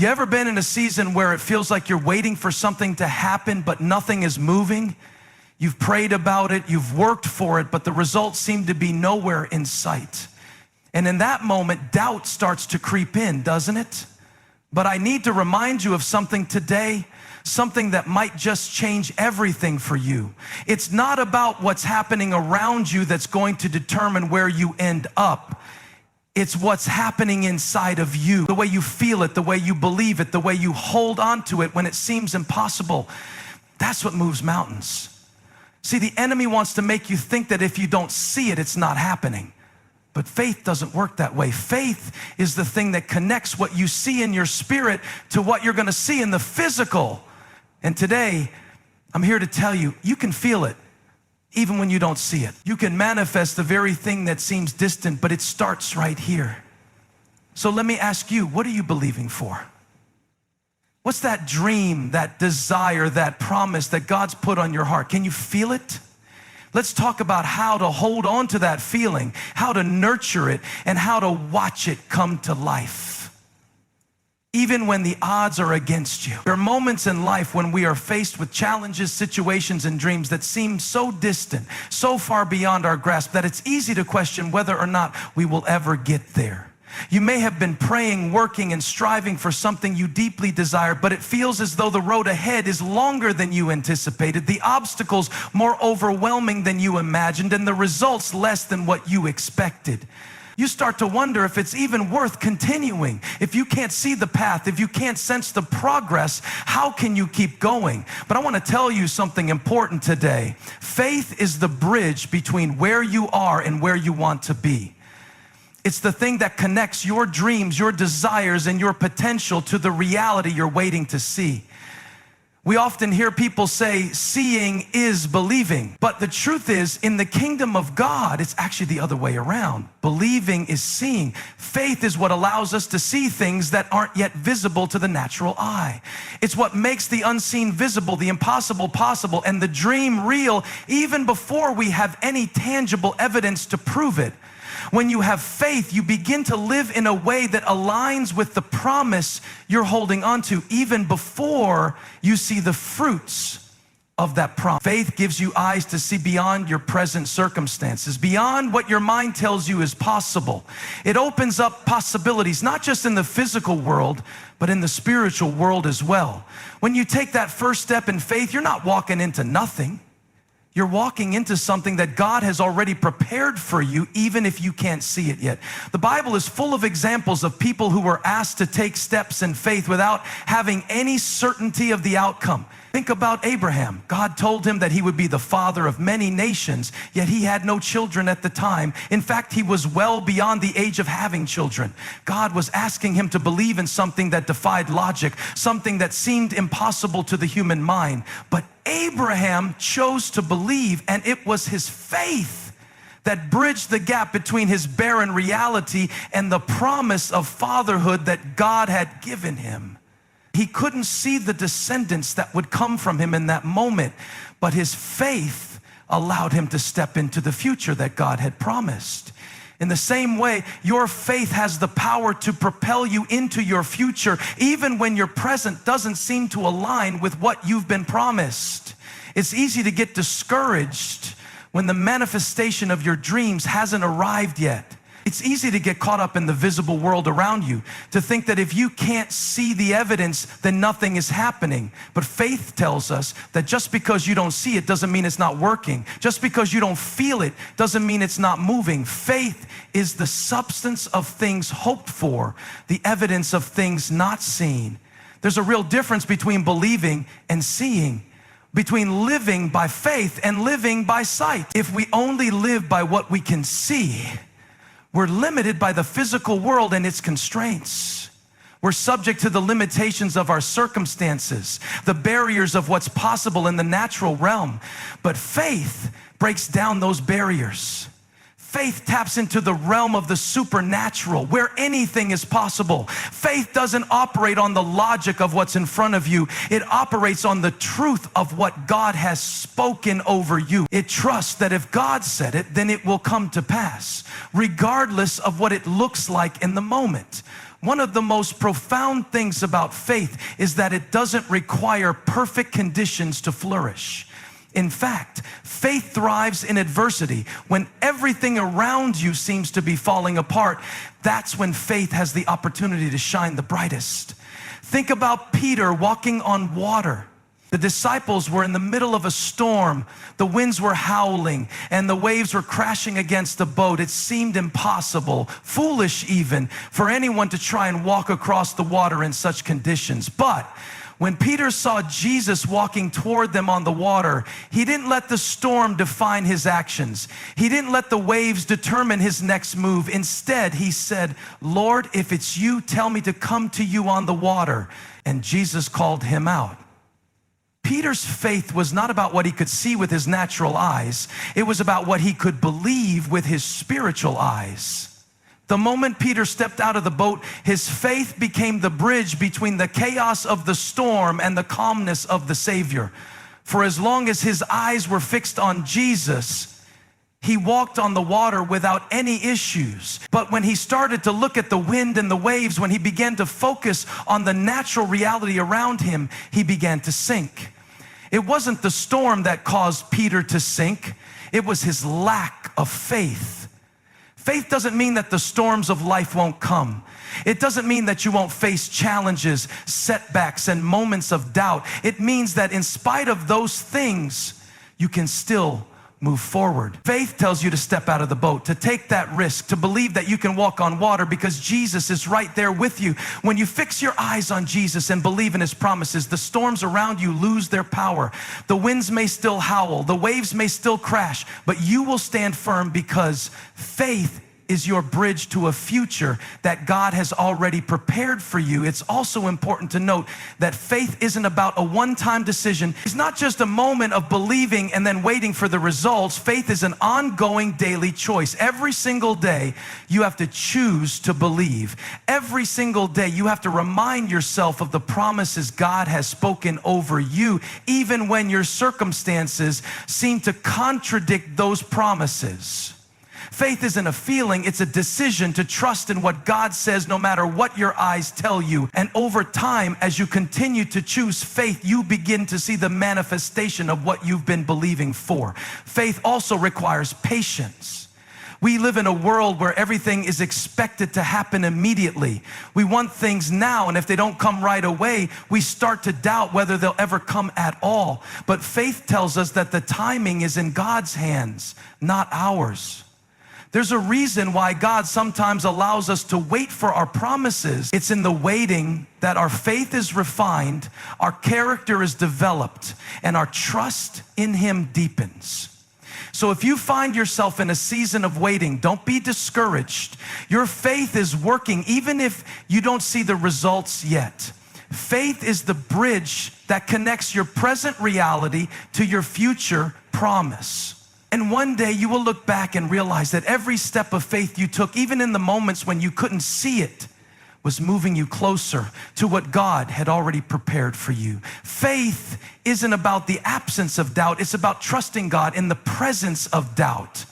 You ever been in a season where it feels like you're waiting for something to happen, but nothing is moving? You've prayed about it, you've worked for it, but the results seem to be nowhere in sight. And in that moment, doubt starts to creep in, doesn't it? But I need to remind you of something today, something that might just change everything for you. It's not about what's happening around you that's going to determine where you end up. It's what's happening inside of you, the way you feel it, the way you believe it, the way you hold on to it when it seems impossible. That's what moves mountains. See, the enemy wants to make you think that if you don't see it, it's not happening. But faith doesn't work that way. Faith is the thing that connects what you see in your spirit to what you're going to see in the physical. And today, I'm here to tell you, you can feel it even when you don't see it. You can manifest the very thing that seems distant, but it starts right here. So let me ask you, what are you believing for? What's that dream, that desire, that promise that God's put on your heart? Can you feel it? Let's talk about how to hold on to that feeling, how to nurture it, and how to watch it come to life. Even when the odds are against you. There are moments in life when we are faced with challenges, situations, and dreams that seem so distant, so far beyond our grasp, that it's easy to question whether or not we will ever get there. You may have been praying, working, and striving for something you deeply desire, but it feels as though the road ahead is longer than you anticipated, the obstacles more overwhelming than you imagined, and the results less than what you expected. You start to wonder if it's even worth continuing. If you can't see the path, if you can't sense the progress, how can you keep going? But I want to tell you something important today. Faith is the bridge between where you are and where you want to be. It's the thing that connects your dreams, your desires, and your potential to the reality you're waiting to see. We often hear people say, seeing is believing. But the truth is, in the kingdom of God, it's actually the other way around. Believing is seeing. Faith is what allows us to see things that aren't yet visible to the natural eye. It's what makes the unseen visible, the impossible possible, and the dream real, even before we have any tangible evidence to prove it. When you have faith, you begin to live in a way that aligns with the promise you're holding on to, even before you see the fruits of that promise. Faith gives you eyes to see beyond your present circumstances, beyond what your mind tells you is possible. It opens up possibilities, not just in the physical world, but in the spiritual world as well. When you take that first step in faith, you're not walking into nothing. You're walking into something that God has already prepared for you, even if you can't see it yet. The Bible is full of examples of people who were asked to take steps in faith without having any certainty of the outcome. Think about Abraham. God told him that he would be the father of many nations, yet he had no children at the time. In fact, he was well beyond the age of having children. God was asking him to believe in something that defied logic, something that seemed impossible to the human mind. But Abraham chose to believe, and it was his faith that bridged the gap between his barren reality and the promise of fatherhood that God had given him. He couldn't see the descendants that would come from him in that moment, but his faith allowed him to step into the future that God had promised. In the same way, your faith has the power to propel you into your future, even when your present doesn't seem to align with what you've been promised. It's easy to get discouraged when the manifestation of your dreams hasn't arrived yet. It's easy to get caught up in the visible world around you, to think that if you can't see the evidence, then nothing is happening. But faith tells us that just because you don't see it doesn't mean it's not working. Just because you don't feel it doesn't mean it's not moving. Faith is the substance of things hoped for, the evidence of things not seen. There's a real difference between believing and seeing, between living by faith and living by sight. If we only live by what we can see, we're limited by the physical world and its constraints. We're subject to the limitations of our circumstances, the barriers of what's possible in the natural realm. But faith breaks down those barriers. Faith taps into the realm of the supernatural, where anything is possible. Faith doesn't operate on the logic of what's in front of you. It operates on the truth of what God has spoken over you. It trusts that if God said it, then it will come to pass, regardless of what it looks like in the moment. One of the most profound things about faith is that it doesn't require perfect conditions to flourish. In fact, faith thrives in adversity. When everything around you seems to be falling apart, that's when faith has the opportunity to shine the brightest. Think about Peter walking on water. The disciples were in the middle of a storm. The winds were howling and the waves were crashing against the boat. It seemed impossible, foolish even, for anyone to try and walk across the water in such conditions. But when Peter saw Jesus walking toward them on the water, he didn't let the storm define his actions. He didn't let the waves determine his next move. Instead, he said, "Lord, if it's you, tell me to come to you on the water." And Jesus called him out. Peter's faith was not about what he could see with his natural eyes. It was about what he could believe with his spiritual eyes. The moment Peter stepped out of the boat, his faith became the bridge between the chaos of the storm and the calmness of the Savior. For as long as his eyes were fixed on Jesus, he walked on the water without any issues. But when he started to look at the wind and the waves, when he began to focus on the natural reality around him, he began to sink. It wasn't the storm that caused Peter to sink. It was his lack of faith. Faith doesn't mean that the storms of life won't come. It doesn't mean that you won't face challenges, setbacks, and moments of doubt. It means that in spite of those things, you can still move forward. Faith tells you to step out of the boat, to take that risk, to believe that you can walk on water because Jesus is right there with you. When you fix your eyes on Jesus and believe in his promises, the storms around you lose their power. The winds may still howl, the waves may still crash, but you will stand firm because faith is your bridge to a future that God has already prepared for you. It's also important to note that faith isn't about a one-time decision. It's not just a moment of believing and then waiting for the results. Faith is an ongoing daily choice. Every single day, you have to choose to believe. Every single day, you have to remind yourself of the promises God has spoken over you, even when your circumstances seem to contradict those promises. Faith isn't a feeling, it's a decision to trust in what God says no matter what your eyes tell you. And over time, as you continue to choose faith, you begin to see the manifestation of what you've been believing for. Faith also requires patience. We live in a world where everything is expected to happen immediately. We want things now, and if they don't come right away, we start to doubt whether they'll ever come at all. But faith tells us that the timing is in God's hands, not ours. There's a reason why God sometimes allows us to wait for our promises. It's in the waiting that our faith is refined, our character is developed, and our trust in him deepens. So if you find yourself in a season of waiting, don't be discouraged. Your faith is working even if you don't see the results yet. Faith is the bridge that connects your present reality to your future promise. And one day you will look back and realize that every step of faith you took, even in the moments when you couldn't see it, was moving you closer to what God had already prepared for you. Faith isn't about the absence of doubt. It's about trusting God in the presence of doubt.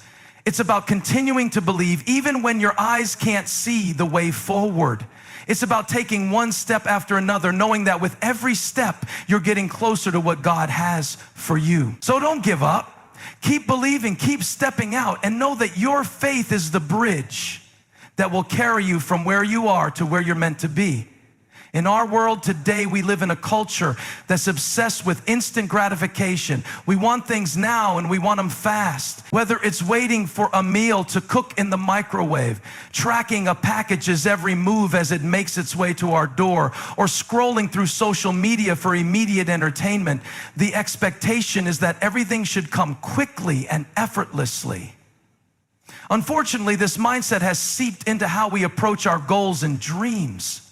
It's about continuing to believe even when your eyes can't see the way forward. It's about taking one step after another, knowing that with every step, you're getting closer to what God has for you. So don't give up. Keep believing, keep stepping out, and know that your faith is the bridge that will carry you from where you are to where you're meant to be. In our world today, we live in a culture that's obsessed with instant gratification. We want things now and we want them fast. Whether it's waiting for a meal to cook in the microwave, tracking a package's every move as it makes its way to our door, or scrolling through social media for immediate entertainment, the expectation is that everything should come quickly and effortlessly. Unfortunately, this mindset has seeped into how we approach our goals and dreams.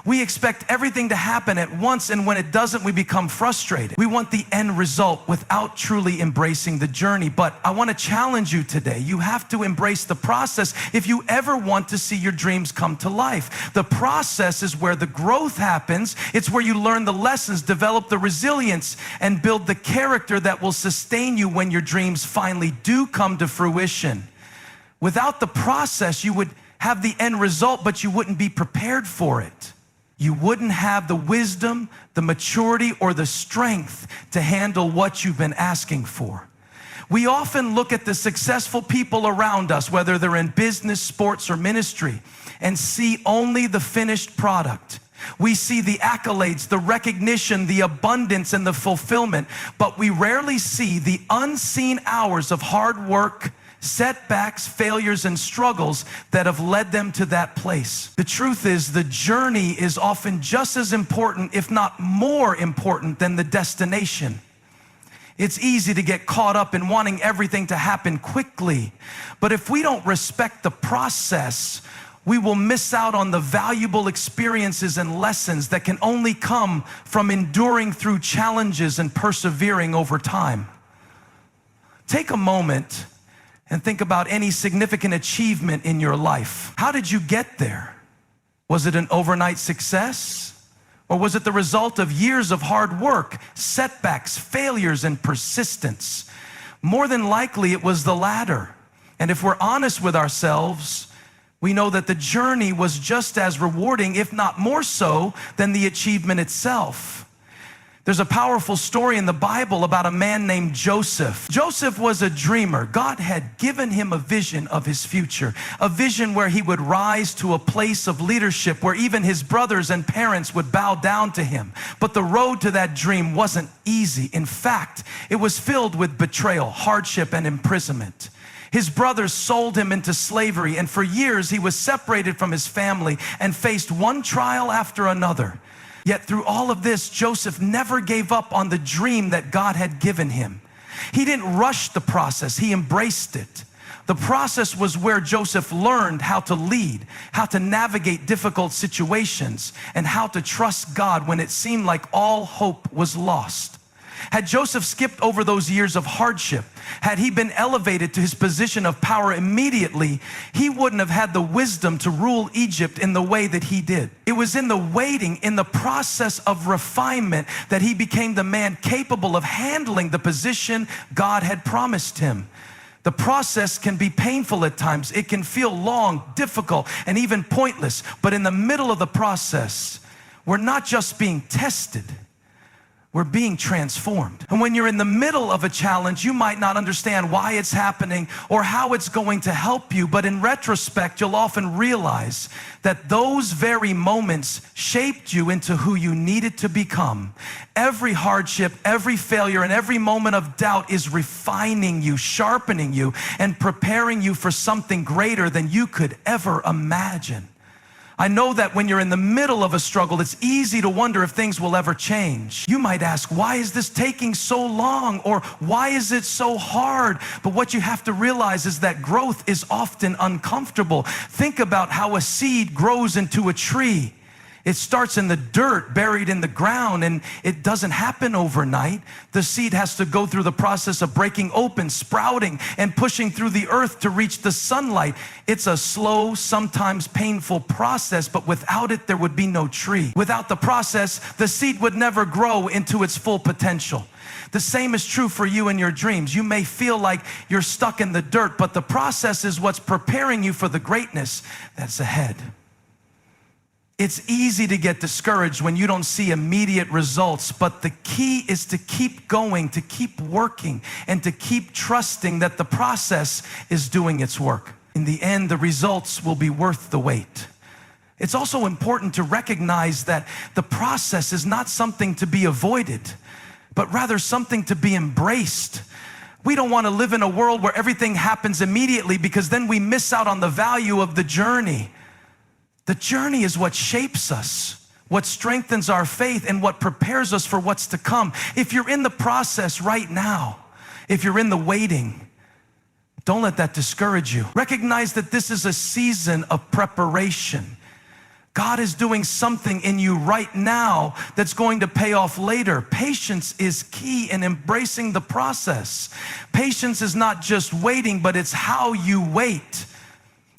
We expect everything to happen at once, and when it doesn't, we become frustrated. We want the end result without truly embracing the journey. But I want to challenge you today. You have to embrace the process if you ever want to see your dreams come to life. The process is where the growth happens. It's where you learn the lessons, develop the resilience, and build the character that will sustain you when your dreams finally do come to fruition. Without the process, you would have the end result, but you wouldn't be prepared for it. You wouldn't have the wisdom, the maturity, or the strength to handle what you've been asking for. We often look at the successful people around us, whether they're in business, sports, or ministry, and see only the finished product. We see the accolades, the recognition, the abundance, and the fulfillment, but we rarely see the unseen hours of hard work, setbacks, failures, and struggles that have led them to that place. The truth is, the journey is often just as important, if not more important, than the destination. It's easy to get caught up in wanting everything to happen quickly, but if we don't respect the process, we will miss out on the valuable experiences and lessons that can only come from enduring through challenges and persevering over time. Take a moment and think about any significant achievement in your life. How did you get there? Was it an overnight success? Or was it the result of years of hard work, setbacks, failures, and persistence? More than likely, it was the latter. And if we're honest with ourselves, we know that the journey was just as rewarding, if not more so, than the achievement itself. There's a powerful story in the Bible about a man named Joseph. Joseph was a dreamer. God had given him a vision of his future, a vision where he would rise to a place of leadership, where even his brothers and parents would bow down to him. But the road to that dream wasn't easy. In fact, it was filled with betrayal, hardship, and imprisonment. His brothers sold him into slavery, and for years he was separated from his family and faced one trial after another. Yet through all of this, Joseph never gave up on the dream that God had given him. He didn't rush the process, he embraced it. The process was where Joseph learned how to lead, how to navigate difficult situations, and how to trust God when it seemed like all hope was lost. Had Joseph skipped over those years of hardship, had he been elevated to his position of power immediately, he wouldn't have had the wisdom to rule Egypt in the way that he did. It was in the waiting, in the process of refinement, that he became the man capable of handling the position God had promised him. The process can be painful at times. It can feel long, difficult, and even pointless. But in the middle of the process, we're not just being tested, we're being transformed. And when you're in the middle of a challenge, you might not understand why it's happening or how it's going to help you, but in retrospect, you'll often realize that those very moments shaped you into who you needed to become. Every hardship, every failure, and every moment of doubt is refining you, sharpening you, and preparing you for something greater than you could ever imagine. I know that when you're in the middle of a struggle, it's easy to wonder if things will ever change. You might ask, why is this taking so long? Or why is it so hard? But what you have to realize is that growth is often uncomfortable. Think about how a seed grows into a tree. It starts in the dirt, buried in the ground, and it doesn't happen overnight. The seed has to go through the process of breaking open, sprouting, and pushing through the earth to reach the sunlight. It's a slow, sometimes painful process, but without it, there would be no tree. Without the process, the seed would never grow into its full potential. The same is true for you and your dreams. You may feel like you're stuck in the dirt, but the process is what's preparing you for the greatness that's ahead. It's easy to get discouraged when you don't see immediate results, but the key is to keep going, to keep working, and to keep trusting that the process is doing its work. In the end, the results will be worth the wait. It's also important to recognize that the process is not something to be avoided, but rather something to be embraced. We don't want to live in a world where everything happens immediately, because then we miss out on the value of the journey. The journey is what shapes us, what strengthens our faith, and what prepares us for what's to come. If you're in the process right now, if you're in the waiting, don't let that discourage you. Recognize that this is a season of preparation. God is doing something in you right now that's going to pay off later. Patience is key in embracing the process. Patience is not just waiting, but it's how you wait.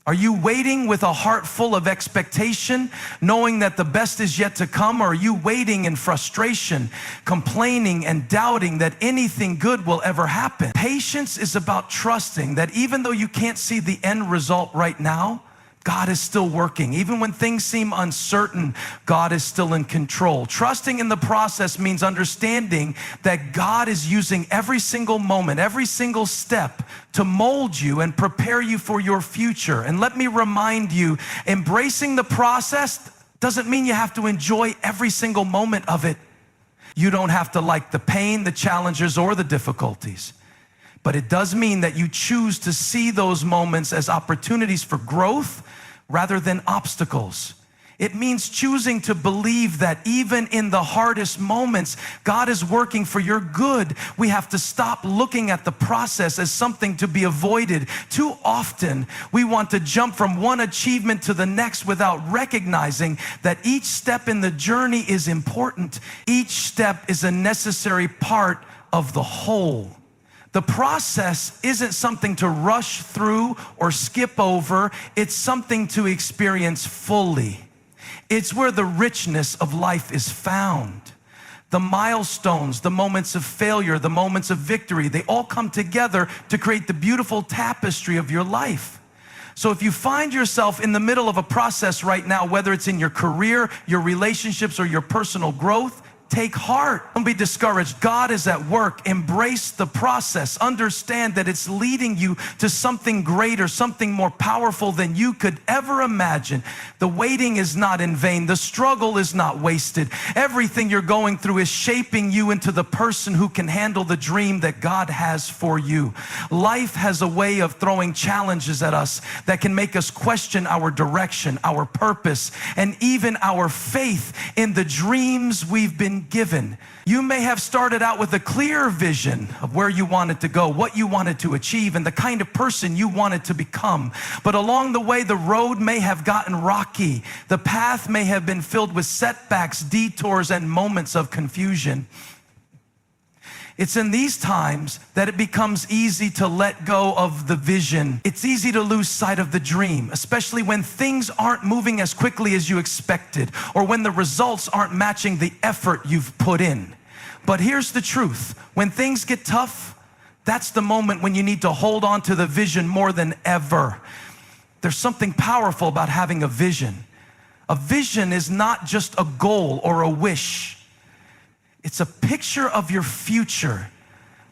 Are you waiting with a heart full of expectation, knowing that the best is yet to come? Or are you waiting in frustration, complaining and doubting that anything good will ever happen? Patience is about trusting that even though you can't see the end result right now, God is still working. Even when things seem uncertain, God is still in control. Trusting in the process means understanding that God is using every single moment, every single step to mold you and prepare you for your future. And let me remind you, embracing the process doesn't mean you have to enjoy every single moment of it. You don't have to like the pain, the challenges, or the difficulties. But it does mean that you choose to see those moments as opportunities for growth rather than obstacles. It means choosing to believe that even in the hardest moments, God is working for your good. We have to stop looking at the process as something to be avoided. Too often, we want to jump from one achievement to the next without recognizing that each step in the journey is important. Each step is a necessary part of the whole. The process isn't something to rush through or skip over. It's something to experience fully. It's where the richness of life is found. The milestones, the moments of failure, the moments of victory, they all come together to create the beautiful tapestry of your life. So if you find yourself in the middle of a process right now, whether it's in your career, your relationships, or your personal growth, take heart. Don't be discouraged. God is at work. Embrace the process. Understand that it's leading you to something greater, something more powerful than you could ever imagine. The waiting is not in vain. The struggle is not wasted. Everything you're going through is shaping you into the person who can handle the dream that God has for you. Life has a way of throwing challenges at us that can make us question our direction, our purpose, and even our faith in the dreams we've been given. You may have started out with a clear vision of where you wanted to go, what you wanted to achieve, and the kind of person you wanted to become. But along the way, the road may have gotten rocky. The path may have been filled with setbacks, detours, and moments of confusion. It's in these times that it becomes easy to let go of the vision. It's easy to lose sight of the dream, especially when things aren't moving as quickly as you expected, or when the results aren't matching the effort you've put in. But here's the truth. When things get tough, that's the moment when you need to hold on to the vision more than ever. There's something powerful about having a vision. A vision is not just a goal or a wish. It's a picture of your future,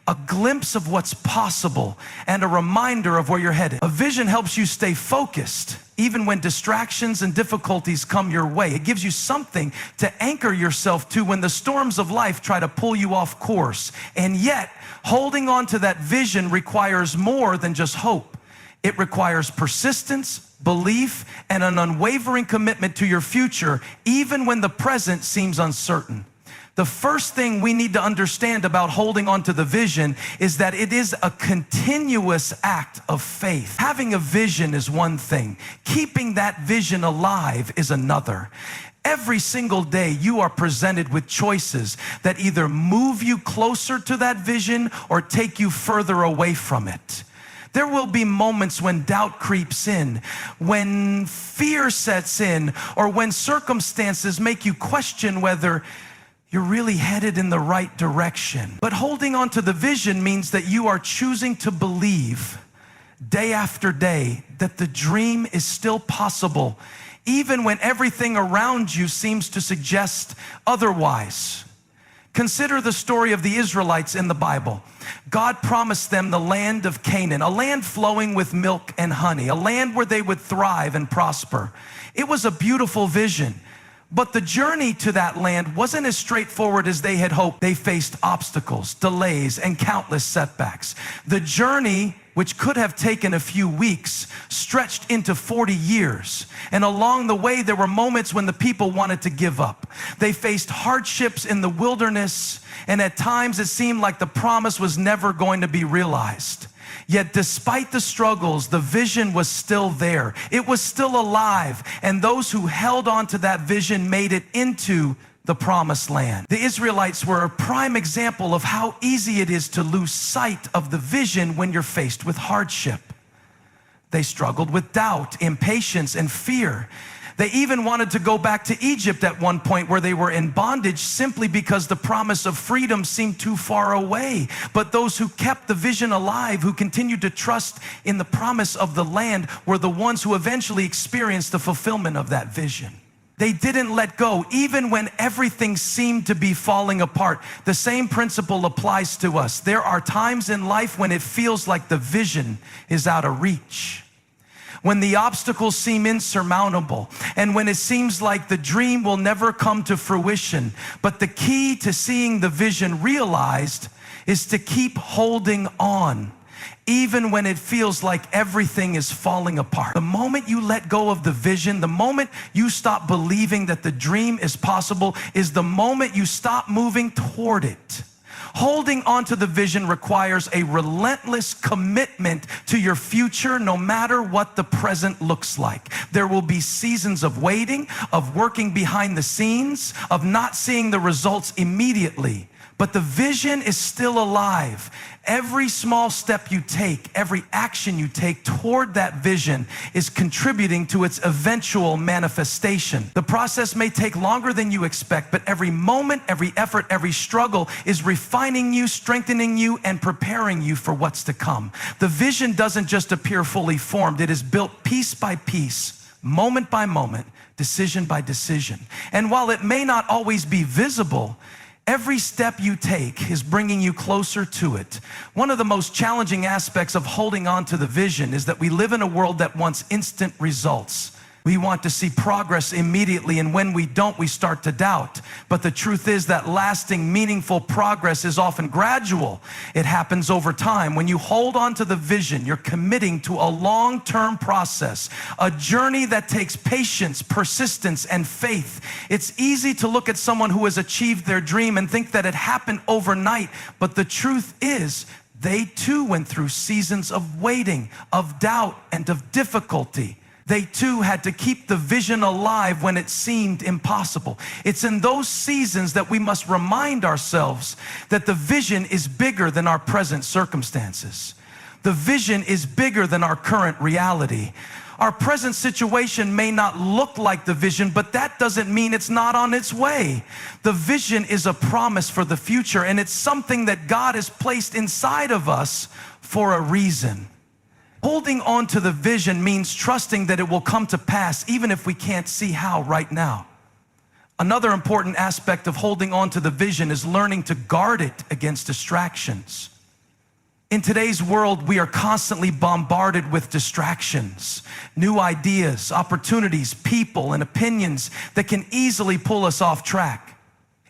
a glimpse of what's possible, and a reminder of where you're headed. A vision helps you stay focused, even when distractions and difficulties come your way. It gives you something to anchor yourself to when the storms of life try to pull you off course. And yet, holding on to that vision requires more than just hope. It requires persistence, belief, and an unwavering commitment to your future, even when the present seems uncertain. The first thing we need to understand about holding on to the vision is that it is a continuous act of faith. Having a vision is one thing. Keeping that vision alive is another. Every single day you are presented with choices that either move you closer to that vision or take you further away from it. There will be moments when doubt creeps in, when fear sets in, or when circumstances make you question whether you're really headed in the right direction. But holding on to the vision means that you are choosing to believe day after day that the dream is still possible, even when everything around you seems to suggest otherwise. Consider the story of the Israelites in the Bible. God promised them the land of Canaan, a land flowing with milk and honey, a land where they would thrive and prosper. It was a beautiful vision. But the journey to that land wasn't as straightforward as they had hoped. They faced obstacles, delays, and countless setbacks. The journey, which could have taken a few weeks, stretched into 40 years. And along the way, there were moments when the people wanted to give up. They faced hardships in the wilderness, and at times it seemed like the promise was never going to be realized. Yet despite the struggles, the vision was still there. It was still alive, and those who held on to that vision made it into the promised land. The Israelites were a prime example of how easy it is to lose sight of the vision when you're faced with hardship. They struggled with doubt, impatience, and fear. They even wanted to go back to Egypt at one point where they were in bondage simply because the promise of freedom seemed too far away. But those who kept the vision alive, who continued to trust in the promise of the land, were the ones who eventually experienced the fulfillment of that vision. They didn't let go, even when everything seemed to be falling apart. The same principle applies to us. There are times in life when it feels like the vision is out of reach, when the obstacles seem insurmountable, and when it seems like the dream will never come to fruition. But the key to seeing the vision realized is to keep holding on, even when it feels like everything is falling apart. The moment you let go of the vision, the moment you stop believing that the dream is possible, is the moment you stop moving toward it. Holding on to the vision requires a relentless commitment to your future, no matter what the present looks like. There will be seasons of waiting, of working behind the scenes, of not seeing the results immediately. But the vision is still alive. Every small step you take, every action you take toward that vision is contributing to its eventual manifestation. The process may take longer than you expect, but every moment, every effort, every struggle is refining you, strengthening you, and preparing you for what's to come. The vision doesn't just appear fully formed. It is built piece by piece, moment by moment, decision by decision. And while it may not always be visible, every step you take is bringing you closer to it. One of the most challenging aspects of holding on to the vision is that we live in a world that wants instant results. We want to see progress immediately, and when we don't, we start to doubt. But the truth is that lasting, meaningful progress is often gradual. It happens over time. When you hold on to the vision, you're committing to a long-term process, a journey that takes patience, persistence, and faith. It's easy to look at someone who has achieved their dream and think that it happened overnight, but the truth is, they too went through seasons of waiting, of doubt, and of difficulty. They too had to keep the vision alive when it seemed impossible. It's in those seasons that we must remind ourselves that the vision is bigger than our present circumstances. The vision is bigger than our current reality. Our present situation may not look like the vision, but that doesn't mean it's not on its way. The vision is a promise for the future, and it's something that God has placed inside of us for a reason. Holding on to the vision means trusting that it will come to pass, even if we can't see how right now. Another important aspect of holding on to the vision is learning to guard it against distractions. In today's world, we are constantly bombarded with distractions, new ideas, opportunities, people, and opinions that can easily pull us off track.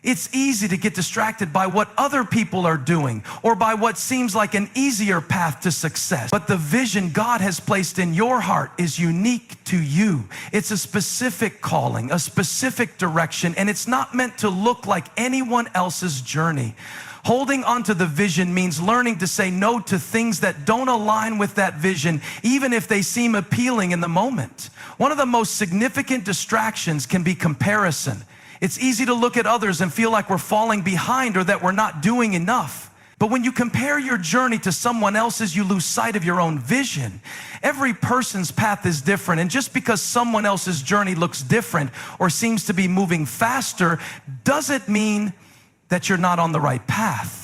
It's easy to get distracted by what other people are doing or by what seems like an easier path to success. But the vision God has placed in your heart is unique to you. It's a specific calling, a specific direction, and it's not meant to look like anyone else's journey. Holding onto the vision means learning to say no to things that don't align with that vision, even if they seem appealing in the moment. One of the most significant distractions can be comparison. It's easy to look at others and feel like we're falling behind or that we're not doing enough. But when you compare your journey to someone else's, you lose sight of your own vision. Every person's path is different, and just because someone else's journey looks different or seems to be moving faster doesn't mean that you're not on the right path.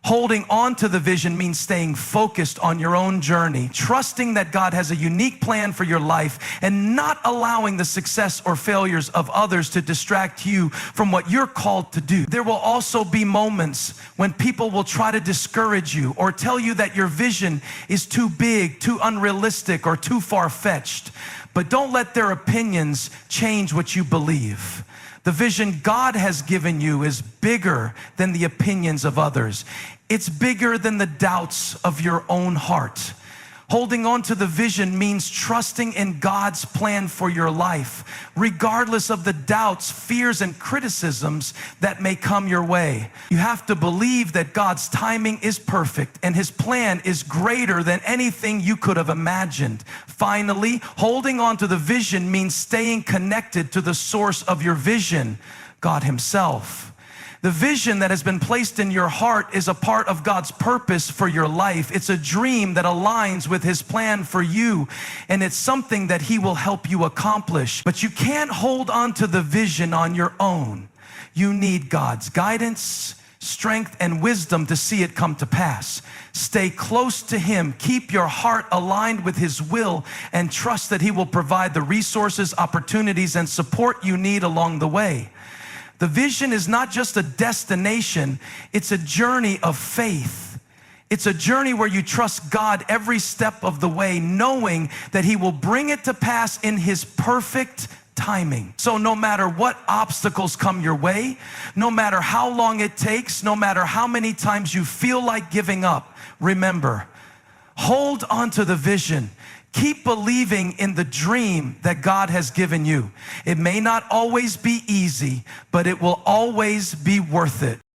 Holding on to the vision means staying focused on your own journey, trusting that God has a unique plan for your life, and not allowing the success or failures of others to distract you from what you're called to do. There will also be moments when people will try to discourage you or tell you that your vision is too big, too unrealistic, or too far-fetched. But don't let their opinions change what you believe. The vision God has given you is bigger than the opinions of others. It's bigger than the doubts of your own heart. Holding on to the vision means trusting in God's plan for your life, regardless of the doubts, fears, and criticisms that may come your way. You have to believe that God's timing is perfect and His plan is greater than anything you could have imagined. Finally, holding on to the vision means staying connected to the source of your vision, God Himself. The vision that has been placed in your heart is a part of God's purpose for your life. It's a dream that aligns with His plan for you, and it's something that He will help you accomplish. But you can't hold on to the vision on your own. You need God's guidance, strength, and wisdom to see it come to pass. Stay close to Him. Keep your heart aligned with His will, and trust that He will provide the resources, opportunities, and support you need along the way. The vision is not just a destination, it's a journey of faith. It's a journey where you trust God every step of the way, knowing that He will bring it to pass in His perfect timing. So no matter what obstacles come your way, no matter how long it takes, no matter how many times you feel like giving up, remember, hold on to the vision. Keep believing in the dream that God has given you. It may not always be easy, but it will always be worth it.